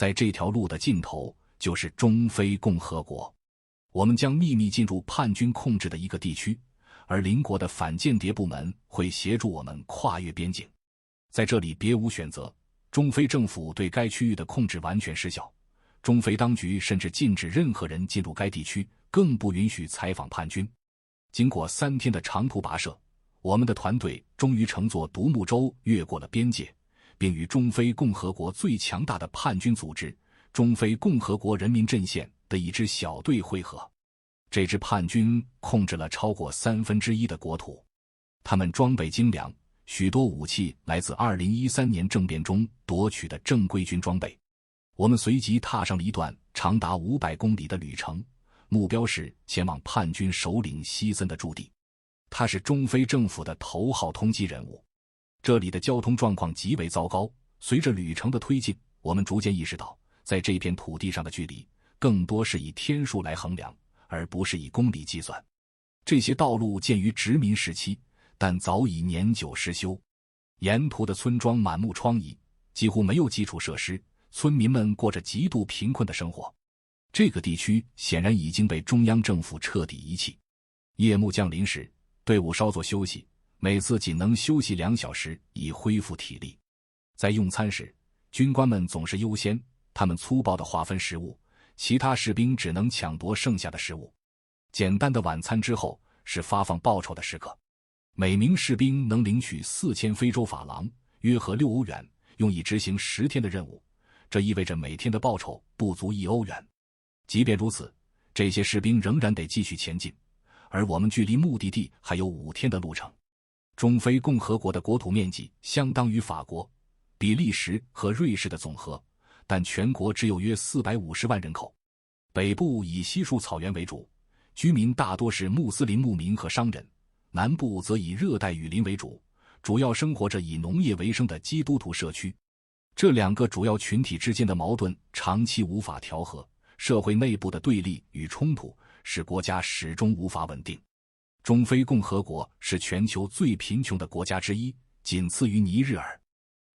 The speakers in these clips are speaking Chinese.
在这条路的尽头就是中非共和国。我们将秘密进入叛军控制的一个地区，而邻国的反间谍部门会协助我们跨越边境。在这里别无选择，中非政府对该区域的控制完全失效，中非当局甚至禁止任何人进入该地区，更不允许采访叛军。经过3天的长途跋涉，我们的团队终于乘坐独木舟越过了边界，并与中非共和国最强大的叛军组织中非共和国人民阵线的一支小队会合。这支叛军控制了超过1/3的国土，他们装备精良，许多武器来自2013年政变中夺取的正规军装备。我们随即踏上了一段长达500公里的旅程，目标是前往叛军首领希森的驻地。他是中非政府的头号通缉人物。这里的交通状况极为糟糕，随着旅程的推进，我们逐渐意识到，在这片土地上的距离更多是以天数来衡量，而不是以公里计算。这些道路建于殖民时期，但早已年久失修。沿途的村庄满目疮痍，几乎没有基础设施，村民们过着极度贫困的生活。这个地区显然已经被中央政府彻底遗弃。夜幕降临时，队伍稍作休息，每次仅能休息2小时以恢复体力。在用餐时，军官们总是优先，他们粗暴地划分食物，其他士兵只能抢夺剩下的食物。简单的晚餐之后是发放报酬的时刻，每名士兵能领取4000非洲法郎，约合6欧元，用以执行10天的任务。这意味着每天的报酬不足1欧元。即便如此，这些士兵仍然得继续前进，而我们距离目的地还有5天的路程。中非共和国的国土面积相当于法国、比利时和瑞士的总和，但全国只有约450万人口。北部以稀树草原为主，居民大多是穆斯林牧民和商人；南部则以热带雨林为主，主要生活着以农业为生的基督徒社区。这2个主要群体之间的矛盾长期无法调和，社会内部的对立与冲突使国家始终无法稳定。中非共和国是全球最贫穷的国家之一，仅次于尼日尔。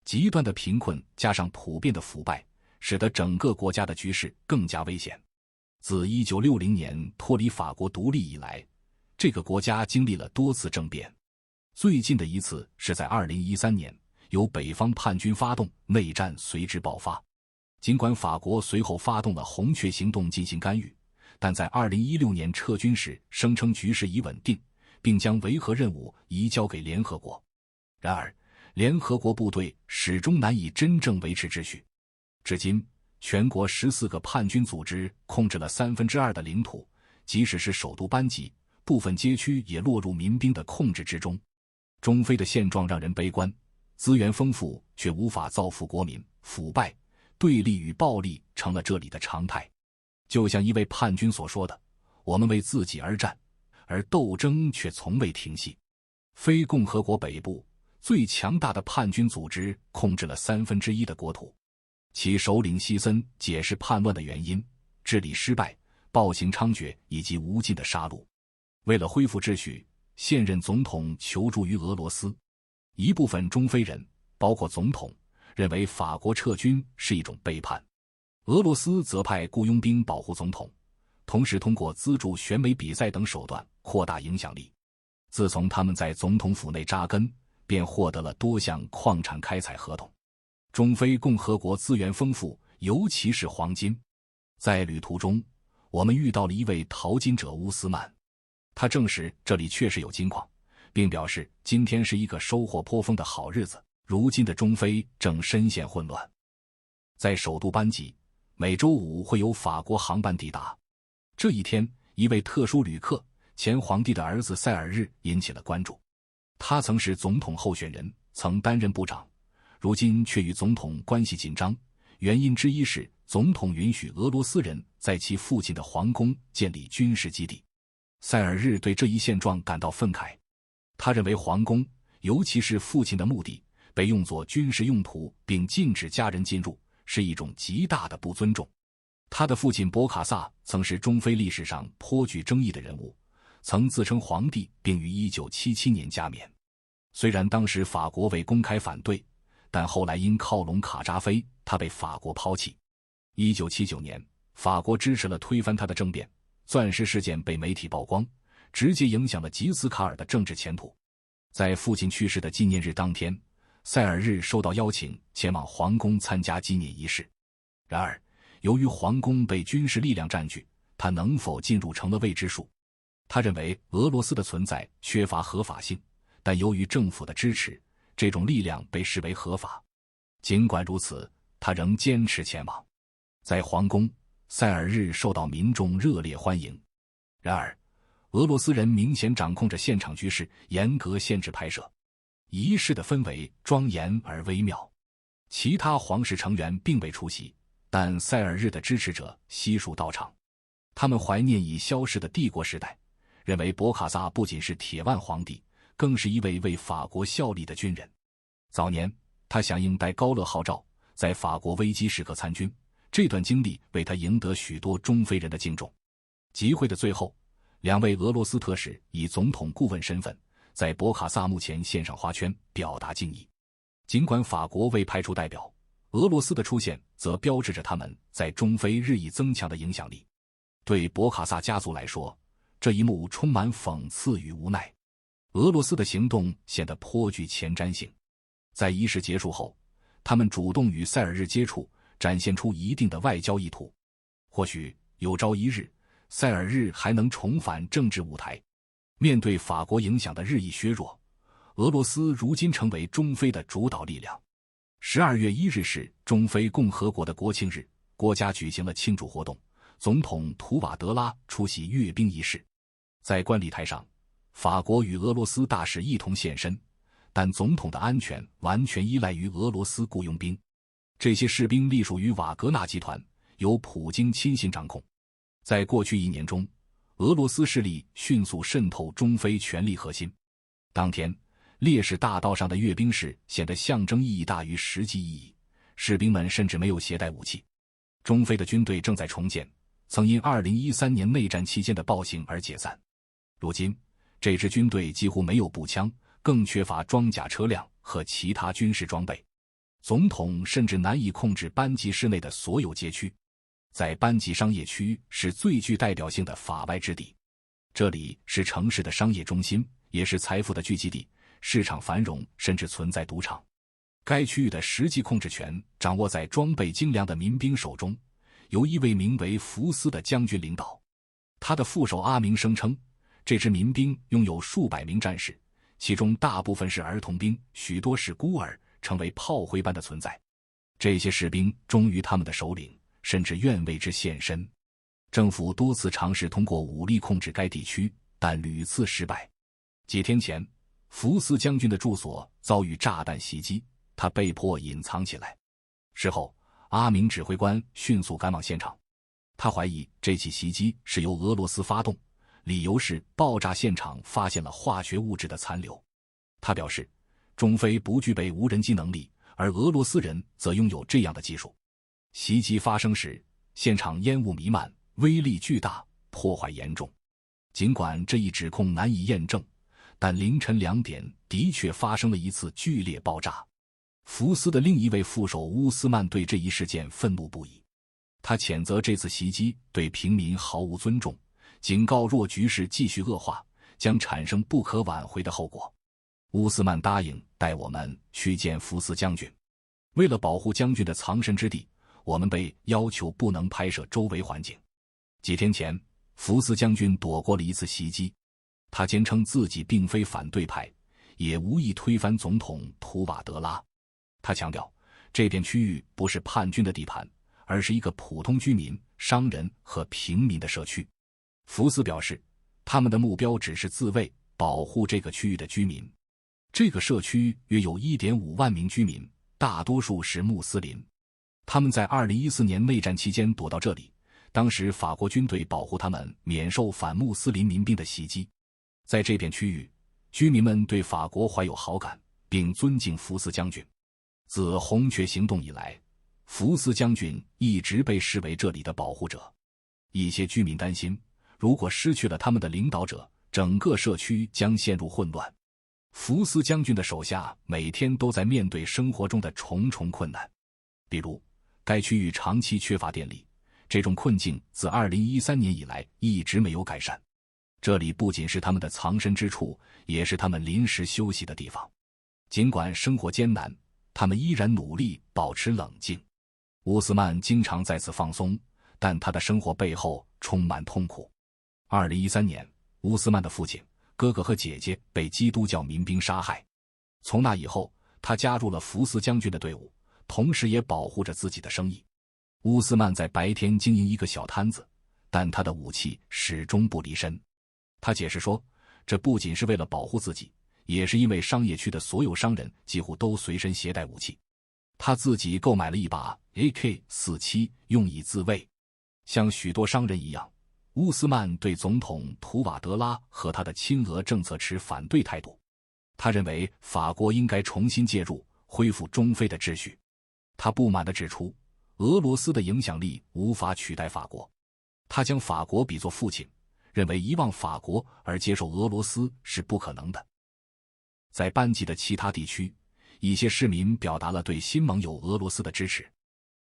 极端的贫困加上普遍的腐败，使得整个国家的局势更加危险。自1960年脱离法国独立以来，这个国家经历了多次政变。最近的一次是在2013年，由北方叛军发动，内战随之爆发。尽管法国随后发动了红雀行动进行干预，但在2016年撤军时声称局势已稳定，并将维和任务移交给联合国。然而，联合国部队始终难以真正维持秩序。至今，全国14个叛军组织控制了2/3的领土，即使是首都班吉，部分街区也落入民兵的控制之中。中非的现状让人悲观，资源丰富却无法造福国民，腐败、对立与暴力成了这里的常态。就像一位叛军所说的，我们为自己而战，而斗争却从未停息。非共和国北部最强大的叛军组织控制了1/3的国土，其首领希森解释叛乱的原因：治理失败、暴行猖獗以及无尽的杀戮。为了恢复秩序，现任总统求助于俄罗斯。一部分中非人，包括总统，认为法国撤军是一种背叛。俄罗斯则派雇佣兵保护总统，同时通过资助选美比赛等手段扩大影响力。自从他们在总统府内扎根，便获得了多项矿产开采合同。中非共和国资源丰富，尤其是黄金。在旅途中，我们遇到了一位淘金者乌斯曼，他证实这里确实有金矿，并表示今天是一个收获颇丰的好日子。如今的中非正深陷混乱。在首都班吉，每周5会有法国航班抵达。这一天，一位特殊旅客，前皇帝的儿子塞尔日引起了关注。他曾是总统候选人，曾担任部长，如今却与总统关系紧张。原因之一是总统允许俄罗斯人在其父亲的皇宫建立军事基地。塞尔日对这一现状感到愤慨，他认为皇宫，尤其是父亲的墓地，被用作军事用途并禁止家人进入，是一种极大的不尊重。他的父亲博卡萨曾是中非历史上颇具争议的人物，曾自称皇帝并于1977年加冕。虽然当时法国未公开反对，但后来因靠拢卡扎菲，他被法国抛弃。1979年，法国支持了推翻他的政变，钻石事件被媒体曝光，直接影响了吉斯卡尔的政治前途。在父亲去世的纪念日当天，塞尔日受到邀请前往皇宫参加纪念仪式。然而，由于皇宫被军事力量占据，他能否进入成了未知数。他认为俄罗斯的存在缺乏合法性，但由于政府的支持，这种力量被视为合法。尽管如此，他仍坚持前往。在皇宫，塞尔日受到民众热烈欢迎。然而，俄罗斯人明显掌控着现场局势，严格限制拍摄。仪式的氛围庄严而微妙，其他皇室成员并未出席，但塞尔日的支持者悉数到场。他们怀念已消逝的帝国时代，认为博卡萨不仅是铁腕皇帝，更是一位为法国效力的军人。早年，他响应戴高乐号召，在法国危机时刻参军，这段经历为他赢得许多中非人的敬重。集会的最后，两位俄罗斯特使以总统顾问身份，在博卡萨墓前献上花圈，表达敬意。尽管法国未派出代表，俄罗斯的出现则标志着他们在中非日益增强的影响力。对博卡萨家族来说，这一幕充满讽刺与无奈。俄罗斯的行动显得颇具前瞻性。在仪式结束后，他们主动与塞尔日接触，展现出一定的外交意图。或许有朝一日，塞尔日还能重返政治舞台。面对法国影响的日益削弱，俄罗斯如今成为中非的主导力量。12月1日是中非共和国的国庆日，国家举行了庆祝活动，总统图瓦德拉出席阅兵仪式。在观礼台上，法国与俄罗斯大使一同现身，但总统的安全完全依赖于俄罗斯雇佣兵。这些士兵隶属于瓦格纳集团，由普京亲信掌控。在过去1年中，俄罗斯势力迅速渗透中非权力核心。当天，烈士大道上的阅兵式显得象征意义大于实际意义，士兵们甚至没有携带武器。中非的军队正在重建，曾因2013年内战期间的暴行而解散。如今，这支军队几乎没有步枪，更缺乏装甲车辆和其他军事装备。总统甚至难以控制班吉市内的所有街区。在班吉商业区是最具代表性的法外之地，这里是城市的商业中心，也是财富的聚集地，市场繁荣，甚至存在赌场。该区域的实际控制权掌握在装备精良的民兵手中，由一位名为福斯的将军领导。他的副手阿明声称，这支民兵拥有数百名战士，其中大部分是儿童兵，许多是孤儿，成为炮灰般的存在。这些士兵忠于他们的首领，甚至愿为之献身。政府多次尝试通过武力控制该地区，但屡次失败。几天前，福斯将军的住所遭遇炸弹袭击，他被迫隐藏起来。事后，阿明指挥官迅速赶往现场，他怀疑这起袭击是由俄罗斯发动，理由是爆炸现场发现了化学物质的残留。他表示，中非不具备无人机能力，而俄罗斯人则拥有这样的技术。袭击发生时，现场烟雾弥漫，威力巨大，破坏严重。尽管这一指控难以验证，但凌晨2点的确发生了一次剧烈爆炸。福斯的另一位副手乌斯曼对这一事件愤怒不已，他谴责这次袭击对平民毫无尊重，警告若局势继续恶化，将产生不可挽回的后果。乌斯曼答应带我们去见福斯将军。为了保护将军的藏身之地，我们被要求不能拍摄周围环境。几天前，福斯将军躲过了一次袭击。他坚称自己并非反对派，也无意推翻总统图瓦德拉。他强调，这片区域不是叛军的地盘，而是一个普通居民、商人和平民的社区。福斯表示，他们的目标只是自卫，保护这个区域的居民。这个社区约有 1.5 万名居民，大多数是穆斯林。他们在2014年内战期间躲到这里，当时法国军队保护他们免受反穆斯林民兵的袭击。在这片区域，居民们对法国怀有好感，并尊敬福斯将军。自红雀行动以来，福斯将军一直被视为这里的保护者。一些居民担心，如果失去了他们的领导者，整个社区将陷入混乱。福斯将军的手下每天都在面对生活中的重重困难，比如该区域长期缺乏电力，这种困境自2013年以来一直没有改善。这里不仅是他们的藏身之处，也是他们临时休息的地方。尽管生活艰难，他们依然努力保持冷静。乌斯曼经常在此放松，但他的生活背后充满痛苦。2013年，乌斯曼的父亲、哥哥和姐姐被基督教民兵杀害。从那以后，他加入了福斯将军的队伍，同时也保护着自己的生意。乌斯曼在白天经营一个小摊子，但他的武器始终不离身。他解释说，这不仅是为了保护自己，也是因为商业区的所有商人几乎都随身携带武器。他自己购买了一把 AK-47， 用以自卫。像许多商人一样，乌斯曼对总统图瓦德拉和他的亲俄政策持反对态度。他认为法国应该重新介入，恢复中非的秩序。他不满地指出，俄罗斯的影响力无法取代法国。他将法国比作父亲，认为遗忘法国而接受俄罗斯是不可能的。在班吉的其他地区，一些市民表达了对新盟友俄罗斯的支持。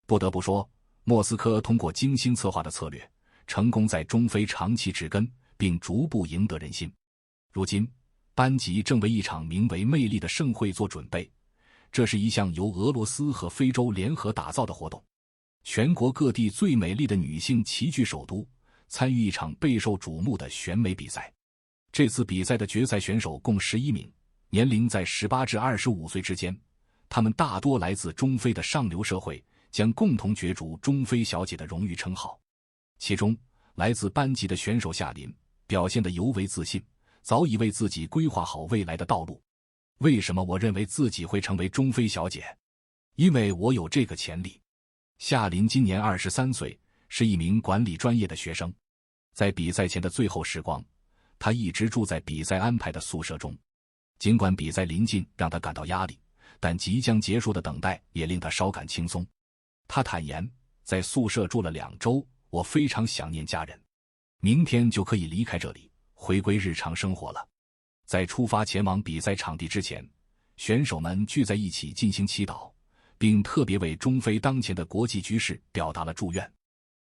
不得不说，莫斯科通过精心策划的策略，成功在中非长期植根，并逐步赢得人心。如今，班吉正为一场名为魅力的盛会做准备，这是一项由俄罗斯和非洲联合打造的活动。全国各地最美丽的女性齐聚首都，参与一场备受瞩目的选美比赛。这次比赛的决赛选手共11名，年龄在18至25岁之间，他们大多来自中非的上流社会，将共同角逐中非小姐的荣誉称号。其中，来自班吉的选手夏琳表现得尤为自信，早已为自己规划好未来的道路。为什么我认为自己会成为中非小姐？因为我有这个潜力。夏琳今年23岁，是一名管理专业的学生。在比赛前的最后时光，她一直住在比赛安排的宿舍中。尽管比赛临近让她感到压力，但即将结束的等待也令她稍感轻松。她坦言，在宿舍住了2周，我非常想念家人，明天就可以离开这里，回归日常生活了。在出发前往比赛场地之前，选手们聚在一起进行祈祷，并特别为中非当前的国际局势表达了祝愿。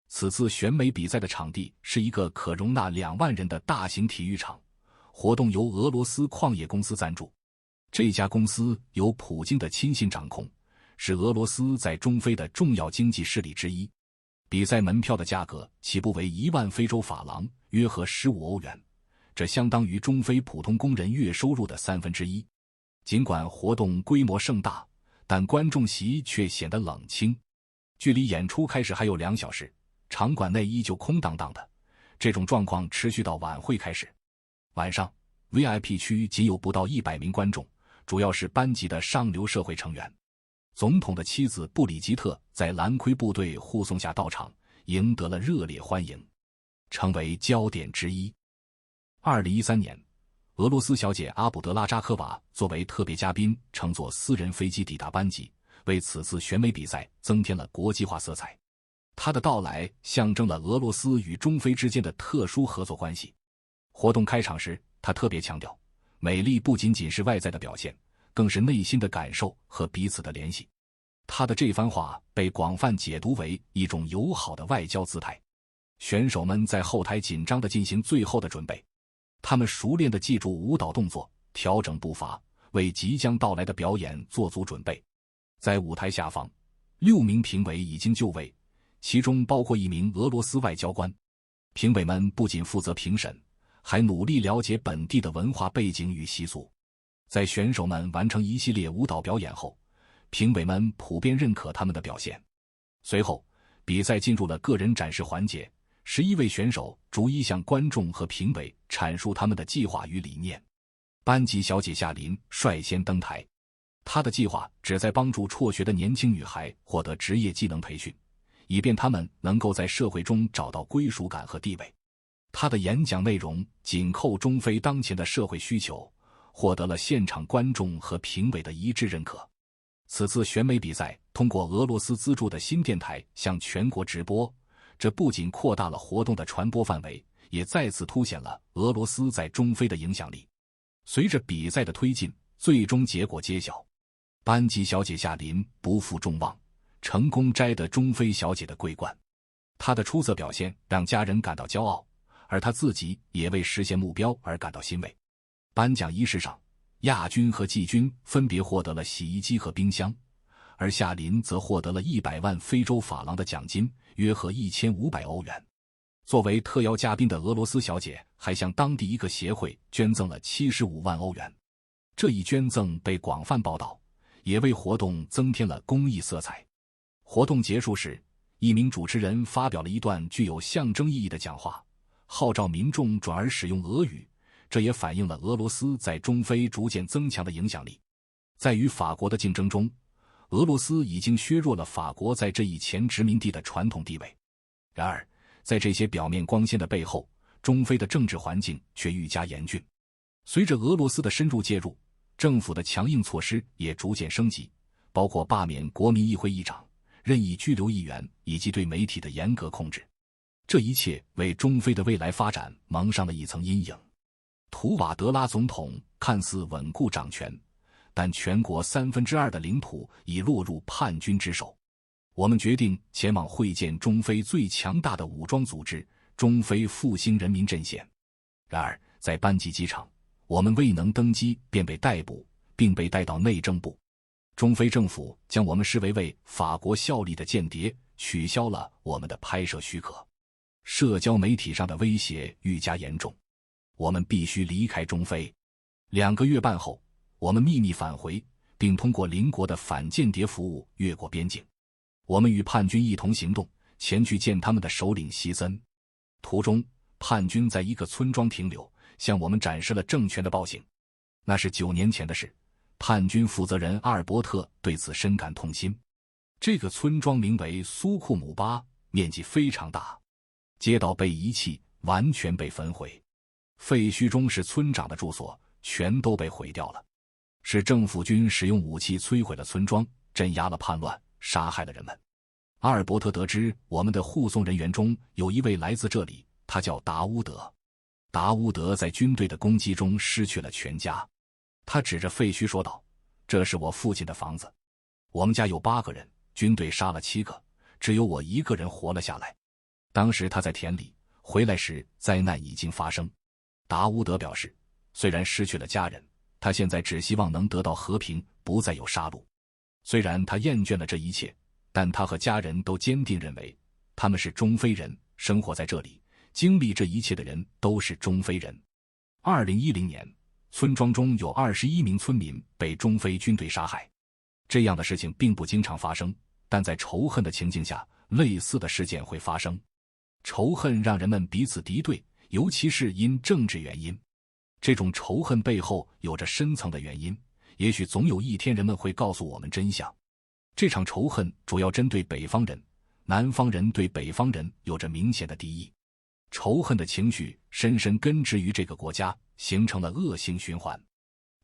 此次选美比赛的场地是一个可容纳2万人的大型体育场，活动由俄罗斯矿业公司赞助。这家公司由普京的亲信掌控，是俄罗斯在中非的重要经济势力之一。比赛门票的价格起步为1万非洲法郎，约合15欧元，这相当于中非普通工人月收入的1/3。尽管活动规模盛大，但观众席却显得冷清。距离演出开始还有2小时，场馆内依旧空荡荡的。这种状况持续到晚会开始。晚上 VIP 区仅有不到100名观众，主要是班级的上流社会成员。总统的妻子布里吉特在蓝盔部队护送下到场，赢得了热烈欢迎，成为焦点之一。2013年，俄罗斯小姐阿卜德拉扎科娃作为特别嘉宾乘坐私人飞机抵达班吉，为此次选美比赛增添了国际化色彩。她的到来象征了俄罗斯与中非之间的特殊合作关系。活动开场时，她特别强调，美丽不仅仅是外在的表现，更是内心的感受和彼此的联系。她的这番话被广泛解读为一种友好的外交姿态。选手们在后台紧张地进行最后的准备，他们熟练地记住舞蹈动作，调整步伐，为即将到来的表演做足准备。在舞台下方，6名评委已经就位，其中包括1名俄罗斯外交官。评委们不仅负责评审，还努力了解本地的文化背景与习俗。在选手们完成一系列舞蹈表演后，评委们普遍认可他们的表现。随后，比赛进入了个人展示环节，11位选手逐一向观众和评委阐述他们的计划与理念。班吉小姐夏琳率先登台，她的计划旨在帮助辍学的年轻女孩获得职业技能培训，以便她们能够在社会中找到归属感和地位。她的演讲内容紧扣中非当前的社会需求，获得了现场观众和评委的一致认可。此次选美比赛通过俄罗斯资助的新电台向全国直播，这不仅扩大了活动的传播范围，也再次凸显了俄罗斯在中非的影响力。随着比赛的推进，最终结果揭晓，班吉小姐夏琳不负众望，成功摘得中非小姐的桂冠。她的出色表现让家人感到骄傲，而她自己也为实现目标而感到欣慰。颁奖仪式上，亚军和季军分别获得了洗衣机和冰箱，而夏琳则获得了100万非洲法郎的奖金，约合1500欧元。作为特邀嘉宾的俄罗斯小姐还向当地一个协会捐赠了75万欧元。这一捐赠被广泛报道，也为活动增添了公益色彩。活动结束时，一名主持人发表了一段具有象征意义的讲话，号召民众转而使用俄语，这也反映了俄罗斯在中非逐渐增强的影响力。在与法国的竞争中，俄罗斯已经削弱了法国在这一前殖民地的传统地位。然而，在这些表面光鲜的背后，中非的政治环境却愈加严峻。随着俄罗斯的深入介入，政府的强硬措施也逐渐升级，包括罢免国民议会议长、任意拘留议员以及对媒体的严格控制。这一切为中非的未来发展蒙上了一层阴影。图瓦德拉总统看似稳固掌权，但全国2/3的领土已落入叛军之手。我们决定前往会见中非最强大的武装组织——中非复兴人民阵线。然而，在班吉机场，我们未能登机便被逮捕，并被带到内政部。中非政府将我们视为法国效力的间谍，取消了我们的拍摄许可。社交媒体上的威胁愈加严重，我们必须离开中非。2个月半后，我们秘密返回，并通过邻国的反间谍服务越过边境。我们与叛军一同行动，前去见他们的首领希森。途中，叛军在一个村庄停留，向我们展示了政权的暴行。那是9年前的事，叛军负责人阿尔伯特对此深感痛心。这个村庄名为苏库姆巴，面积非常大，街道被遗弃，完全被焚毁。废墟中是村长的住所，全都被毁掉了。是政府军使用武器摧毁了村庄，镇压了叛乱，杀害了人们。阿尔伯特得知我们的护送人员中有一位来自这里，他叫达乌德。达乌德在军队的攻击中失去了全家。他指着废墟说道：“这是我父亲的房子，我们家有8个人，军队杀了7个，只有我1个人活了下来。当时他在田里，回来时灾难已经发生。”达乌德表示，虽然失去了家人，他现在只希望能得到和平，不再有杀戮。虽然他厌倦了这一切，但他和家人都坚定认为，他们是中非人，生活在这里，经历这一切的人都是中非人。2010年，村庄中有21名村民被中非军队杀害。这样的事情并不经常发生，但在仇恨的情境下，类似的事件会发生。仇恨让人们彼此敌对，尤其是因政治原因。这种仇恨背后有着深层的原因，也许总有一天人们会告诉我们真相。这场仇恨主要针对北方人，南方人对北方人有着明显的敌意。仇恨的情绪深深根植于这个国家，形成了恶性循环。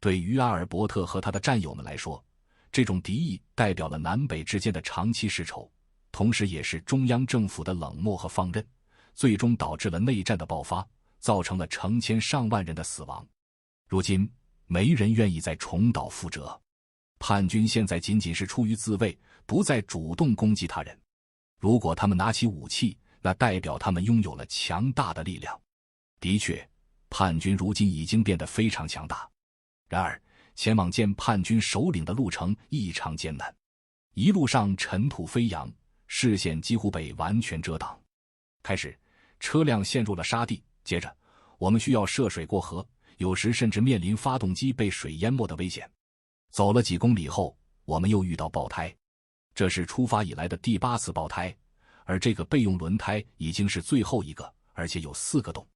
对于阿尔伯特和他的战友们来说，这种敌意代表了南北之间的长期世仇，同时也是中央政府的冷漠和放任，最终导致了内战的爆发，造成了成千上万人的死亡。如今，没人愿意再重蹈覆辙。叛军现在仅仅是出于自卫，不再主动攻击他人。如果他们拿起武器，那代表他们拥有了强大的力量。的确，叛军如今已经变得非常强大。然而，前往见叛军首领的路程异常艰难，一路上尘土飞扬，视线几乎被完全遮挡。开始，车辆陷入了沙地，接着，我们需要涉水过河，有时甚至面临发动机被水淹没的危险。走了几公里后，我们又遇到爆胎，这是出发以来的第8次爆胎，而这个备用轮胎已经是最后一个，而且有4个洞。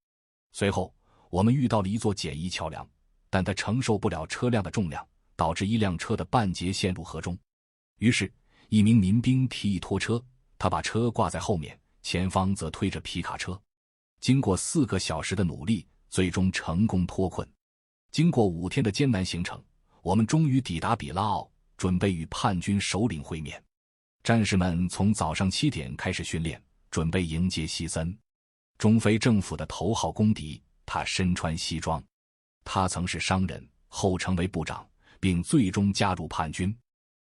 随后，我们遇到了一座简易桥梁，但它承受不了车辆的重量，导致一辆车的半截陷入河中。于是，一名民兵提议拖车，他把车挂在后面，前方则推着皮卡车。经过4个小时的努力，最终成功脱困。经过5天的艰难行程，我们终于抵达比拉奥，准备与叛军首领会面。战士们从早上7点开始训练，准备迎接希森，中非政府的头号公敌。他身穿西装，他曾是商人，后成为部长，并最终加入叛军。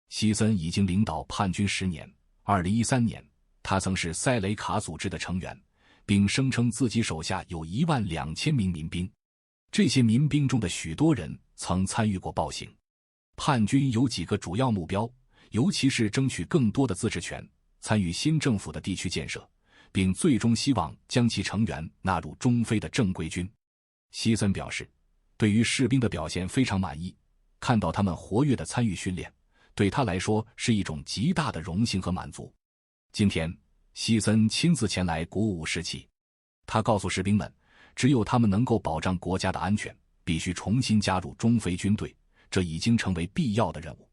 希森已经领导叛军10年， 2013年，他曾是塞雷卡组织的成员，并声称自己手下有12000名民兵。这些民兵中的许多人曾参与过暴行。叛军有几个主要目标，尤其是争取更多的自治权，参与新政府的地区建设，并最终希望将其成员纳入中非的正规军。希森表示，对于士兵的表现非常满意，看到他们活跃地参与训练，对他来说是一种极大的荣幸和满足。今天，希森亲自前来鼓舞士气。他告诉士兵们，只有他们能够保障国家的安全，必须重新加入中非军队，这已经成为必要的任务。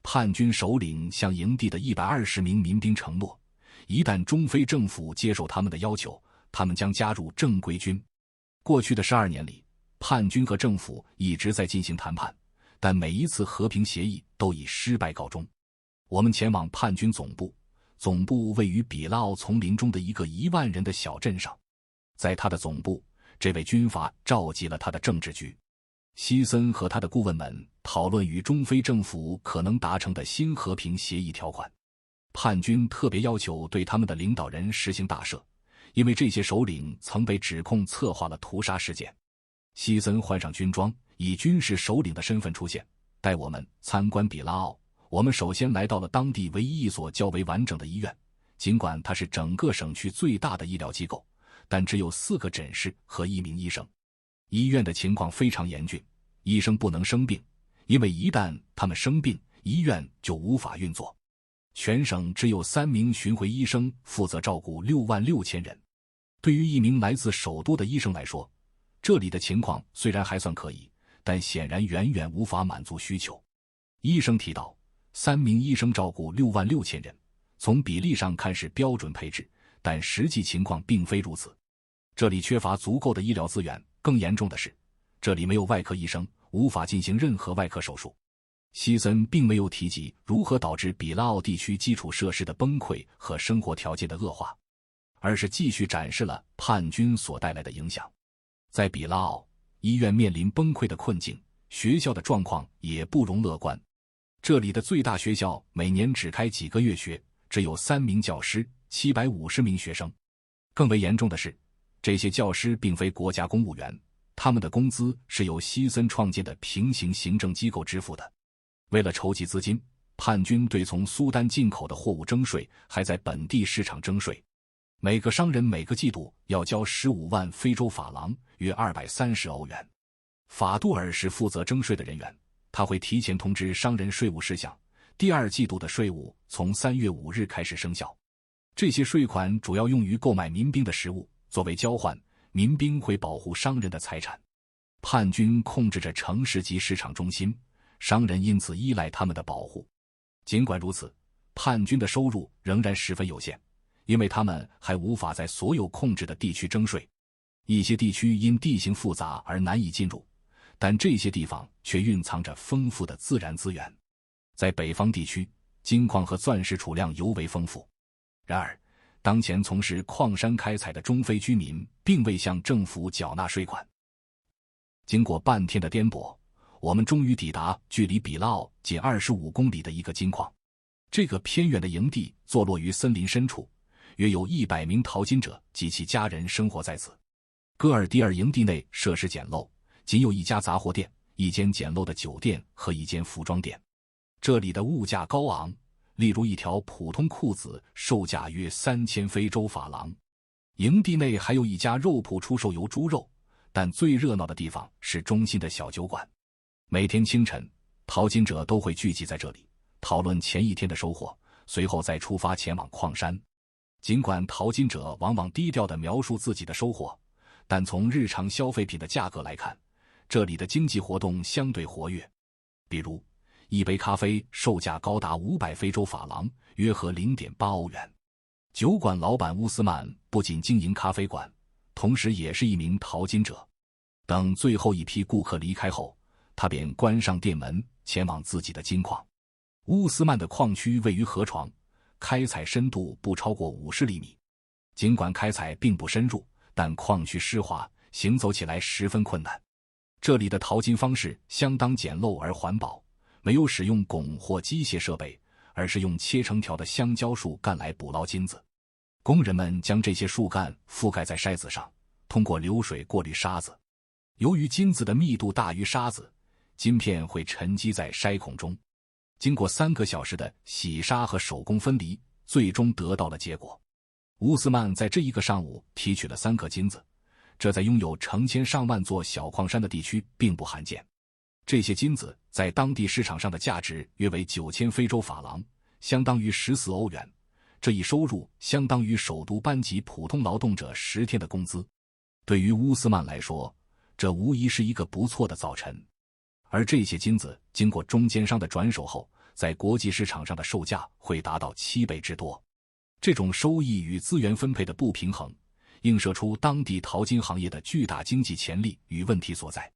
叛军首领向营地的120名民兵承诺，一旦中非政府接受他们的要求，他们将加入正规军。过去的12年里，叛军和政府一直在进行谈判，但每一次和平协议都以失败告终。我们前往叛军总部，总部位于比拉奥丛林中的一个1万人的小镇上。在他的总部，这位军阀召集了他的政治局。希森和他的顾问们讨论与中非政府可能达成的新和平协议条款。叛军特别要求对他们的领导人实行大赦，因为这些首领曾被指控策划了屠杀事件。希森换上军装，以军事首领的身份出现，带我们参观比拉奥。我们首先来到了当地唯一一所较为完整的医院，尽管它是整个省区最大的医疗机构，但只有4个诊室和1名医生。医院的情况非常严峻，医生不能生病，因为一旦他们生病，医院就无法运作。全省只有3名巡回医生负责照顾66000人。对于一名来自首都的医生来说，这里的情况虽然还算可以，但显然远远无法满足需求。医生提到，3名医生照顾66000人，从比例上看是标准配置，但实际情况并非如此。这里缺乏足够的医疗资源，更严重的是，这里没有外科医生，无法进行任何外科手术。希森并没有提及如何导致比拉奥地区基础设施的崩溃和生活条件的恶化，而是继续展示了叛军所带来的影响。在比拉奥，医院面临崩溃的困境，学校的状况也不容乐观。这里的最大学校每年只开几个月学，只有3名教师，750名学生。更为严重的是，这些教师并非国家公务员，他们的工资是由希森创建的平行行政机构支付的。为了筹集资金，叛军对从苏丹进口的货物征税，还在本地市场征税。每个商人每个季度要交15万非洲法郎，约230欧元。法杜尔是负责征税的人员，他会提前通知商人税务事项，第2季度的税务从3月5日开始生效。这些税款主要用于购买民兵的食物，作为交换，民兵会保护商人的财产。叛军控制着城市及市场中心，商人因此依赖他们的保护。尽管如此，叛军的收入仍然十分有限，因为他们还无法在所有控制的地区征税。一些地区因地形复杂而难以进入，但这些地方却蕴藏着丰富的自然资源。在北方地区，金矿和钻石储量尤为丰富。然而，当前从事矿山开采的中非居民并未向政府缴纳税款。经过半天的颠簸，我们终于抵达距离比拉奥仅25公里的一个金矿。这个偏远的营地坐落于森林深处，约有100名淘金者及其家人生活在此。戈尔迪尔营地内设施简陋，仅有一家杂货店、一间简陋的酒店和一间服装店。这里的物价高昂，例如一条普通裤子售价约3000非洲法郎。营地内还有一家肉铺出售油猪肉，但最热闹的地方是中心的小酒馆。每天清晨，淘金者都会聚集在这里，讨论前一天的收获，随后再出发前往矿山。尽管淘金者往往低调地描述自己的收获，但从日常消费品的价格来看，这里的经济活动相对活跃。比如，一杯咖啡售价高达500非洲法郎，约合 0.8 欧元。酒馆老板乌斯曼不仅经营咖啡馆，同时也是一名淘金者。等最后一批顾客离开后，他便关上店门，前往自己的金矿。乌斯曼的矿区位于河床，开采深度不超过50厘米。尽管开采并不深入，但矿区湿滑，行走起来十分困难。这里的淘金方式相当简陋而环保，没有使用汞或机械设备，而是用切成条的香蕉树干来捕捞金子。工人们将这些树干覆盖在筛子上，通过流水过滤沙子。由于金子的密度大于沙子，金片会沉积在筛孔中。经过3个小时的洗沙和手工分离，最终得到了结果。乌斯曼在这一个上午提取了3颗金子，这在拥有成千上万座小矿山的地区并不罕见。这些金子在当地市场上的价值约为9000非洲法郎，相当于14欧元。这一收入相当于首都班级普通劳动者10天的工资。对于乌斯曼来说，这无疑是一个不错的早晨。而这些金子经过中间商的转手后，在国际市场上的售价会达到7倍之多。这种收益与资源分配的不平衡，映射出当地淘金行业的巨大经济潜力与问题所在。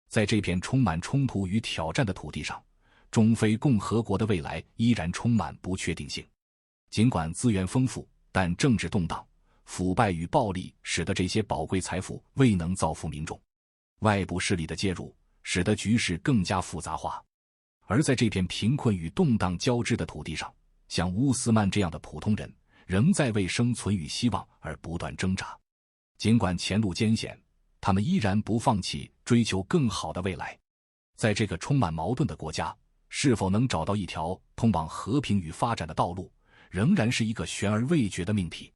在这片充满冲突与挑战的土地上，中非共和国的未来依然充满不确定性。尽管资源丰富，但政治动荡、腐败与暴力使得这些宝贵财富未能造福民众。外部势力的介入使得局势更加复杂化。而在这片贫困与动荡交织的土地上，像乌斯曼这样的普通人仍在为生存与希望而不断挣扎。尽管前路艰险，他们依然不放弃追求更好的未来。在这个充满矛盾的国家，是否能找到一条通往和平与发展的道路，仍然是一个悬而未决的命题。